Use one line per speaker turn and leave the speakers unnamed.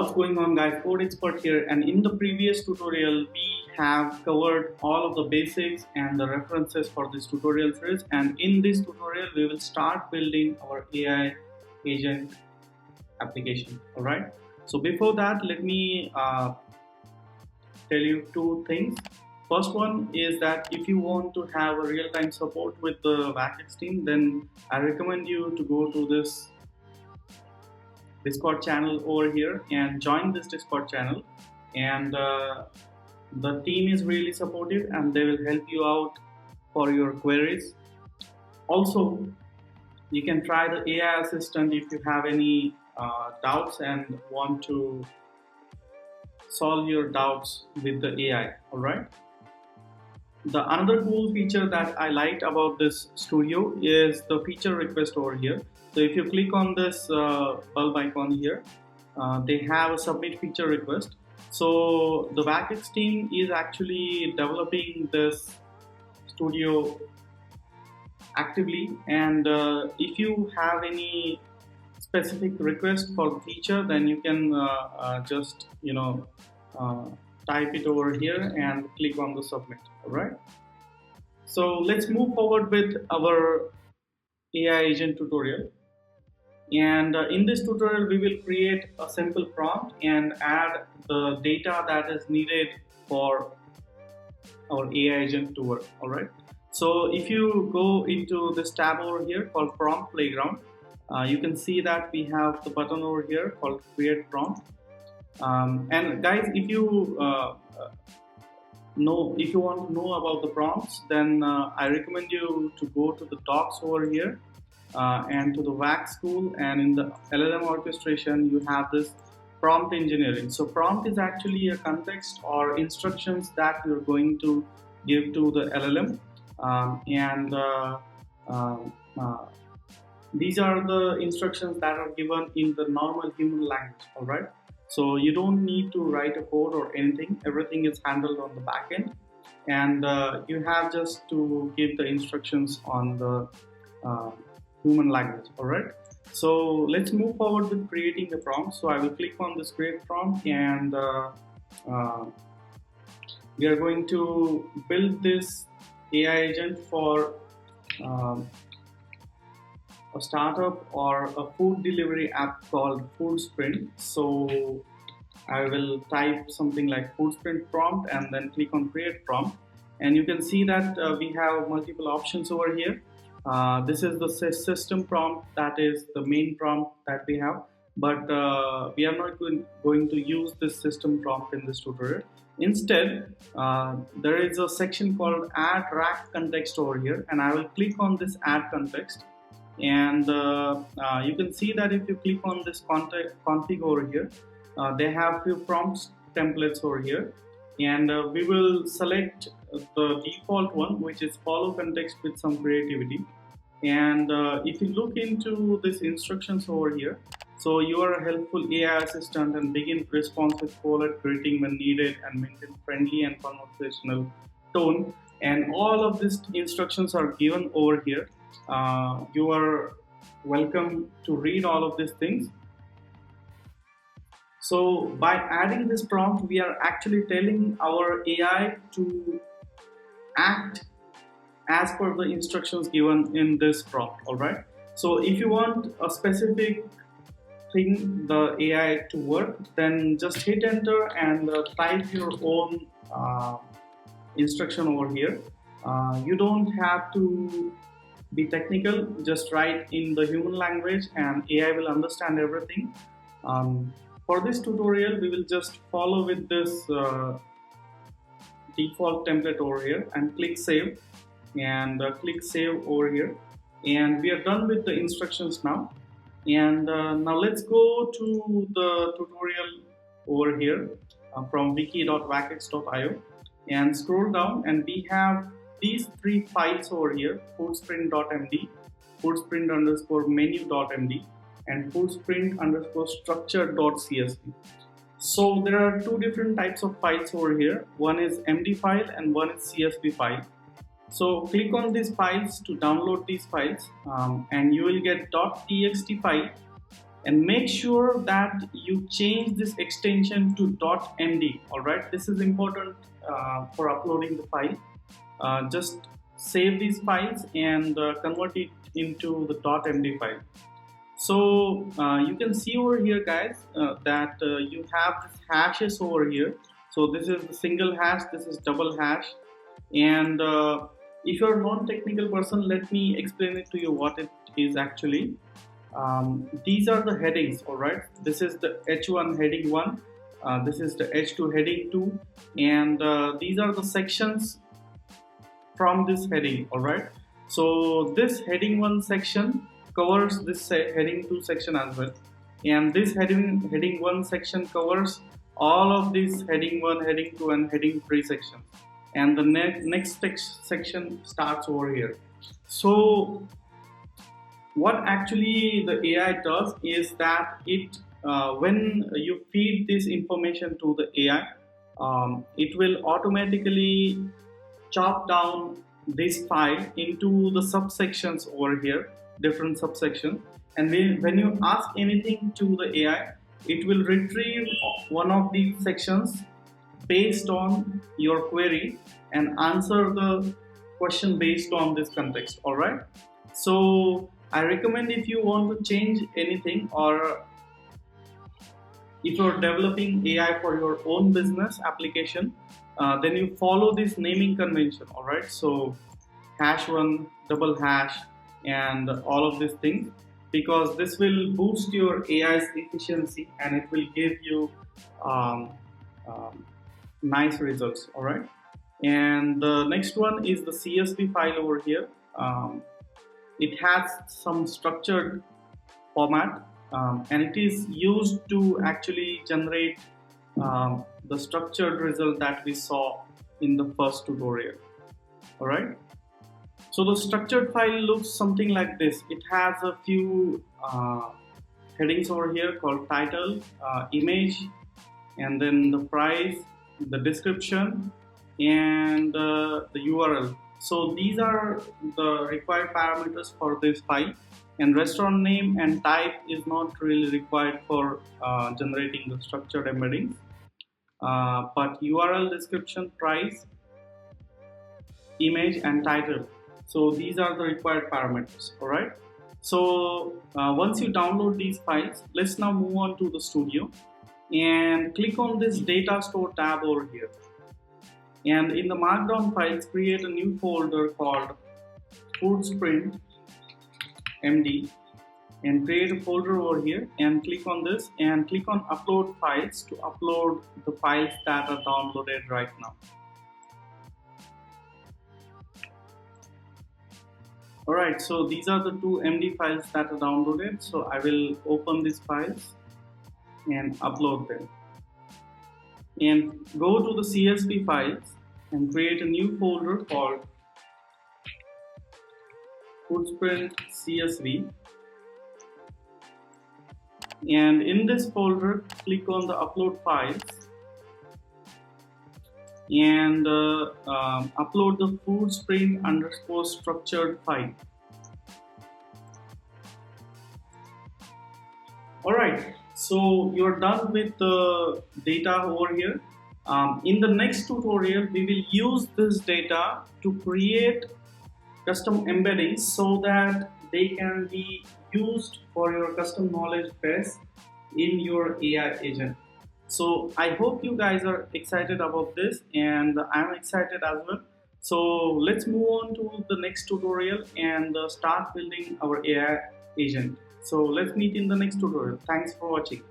What's going on, guys? CodeXpert here, and in the previous tutorial we have covered all of the basics and the references for this tutorial series, and in this tutorial we will start building our AI agent application. All right, so before that, let me tell you two things. First one is that if you want to have a real-time support with the VAKX team, then I recommend you to go to this Discord channel over here and join this Discord channel, and the team is really supportive and they will help you out for your queries. Also, you can try the AI assistant if you have any doubts and want to solve your doubts with the AI. All right. The another cool feature that I liked about this studio is the feature request over here. So if you click on this bulb icon here, they have a submit feature request. So the VAKX team is actually developing this studio actively, and if you have any specific request for the feature, then you can just type it over here and click on the submit. All right. So let's move forward with our AI agent tutorial. And in this tutorial, we will create a simple prompt and add the data that is needed for our AI agent to work. All right. So if you go into this tab over here called Prompt Playground, you can see that we have the button over here called Create Prompt. And guys, if you want to know about the prompts, then I recommend you to go to the docs over here and to the VAKX school, and in the LLM orchestration you have this prompt engineering. So prompt is actually a context or instructions that you're going to give to the LLM, these are the instructions that are given in the normal human language. All right. So you don't need to write a code or anything. Everything is handled on the back end, and you have just to give the instructions on the human language. All right. So let's move forward with creating the prompt. So I will click on this create prompt, and we are going to build this AI agent for a startup or a food delivery app called Food Sprint. So I will type something like Food Sprint prompt and then click on create prompt, and you can see that we have multiple options over here. This is the system prompt, that is the main prompt that we have, but we are not going to use this system prompt in this tutorial. Instead, there is a section called add rack context over here, and I will click on this add context, and you can see that if you click on this config over here, they have few prompts templates over here, and we will select the default one, which is follow context with some creativity. And if you look into this instructions over here, so you are a helpful AI assistant and begin response with polite greeting when needed and maintain friendly and conversational tone, and all of these instructions are given over here. You are welcome to read all of these things. So by adding this prompt, we are actually telling our AI to act as per the instructions given in this prompt. All right. So if you want a specific thing, the AI to work, then just hit enter and type your own instruction over here. You don't have to be technical, just write in the human language and AI will understand everything. For this tutorial, we will just follow with this default template over here and click save, and click save over here, and we are done with the instructions now. And now let's go to the tutorial over here from wiki.vakx.io and scroll down, and we have these three files over here: foodsprint.md, foodsprint_menu.md, and foodsprint_structure.csv. So there are two different types of files over here. One is MD file and one is CSV file. So click on these files to download these files, and you will get .txt file and make sure that you change this extension to .md. All right, this is important for uploading the file. Just save these files and convert it into the .md file. So you can see over here, guys, that you have this hashes over here. So this is the single hash, this is double hash, and if you're a non-technical person, let me explain it to you what it is actually. These are the headings, all right. This is the H1 heading 1, this is the H2 heading 2, and these are the sections from this heading, all right. So this heading 1 section covers this heading 2 section as well, and this heading 1 section covers all of these heading 1, heading 2, and heading 3 sections, and the next section starts over here. So what actually the AI does is that it when you feed this information to the AI, it will automatically chop down this file into the subsections over here, different subsections, and when you ask anything to the AI, it will retrieve one of these sections based on your query and answer the question based on this context. All right, so I recommend, if you want to change anything, or if you're developing AI for your own business application, then you follow this naming convention. All right, so hash 1, double hash, and all of these things, because this will boost your AI's efficiency and it will give you nice results. All right, and the next one is the CSV file over here. It has some structured format, and it is used to actually generate the structured result that we saw in the first tutorial. All right, so the structured file looks something like this. It has a few headings over here called title, image, and then the price, the description, and the URL. So these are the required parameters for this file, and restaurant name and type is not really required for generating the structured embeddings, but URL, description, price, image, and title, so these are the required parameters. All right, so once you download these files, let's now move on to the studio and click on this data store tab over here, and in the markdown files, create a new folder called FoodSprint MD, and create a folder over here, and click on this and click on upload files to upload the files that are downloaded right now. Alright, so these are the two MD files that are downloaded, so I will open these files and upload them, and go to the CSV files and create a new folder called FoodSprint CSV, and in this folder click on the upload files and upload the FoodSprint_structured file. Alright, so you're done with the data over here. In the next tutorial, we will use this data to create custom embeddings so that they can be used for your custom knowledge base in your AI agent. So I hope you guys are excited about this, and I'm excited as well. So let's move on to the next tutorial and start building our AI agent. So let's meet in the next tutorial. Thanks for watching.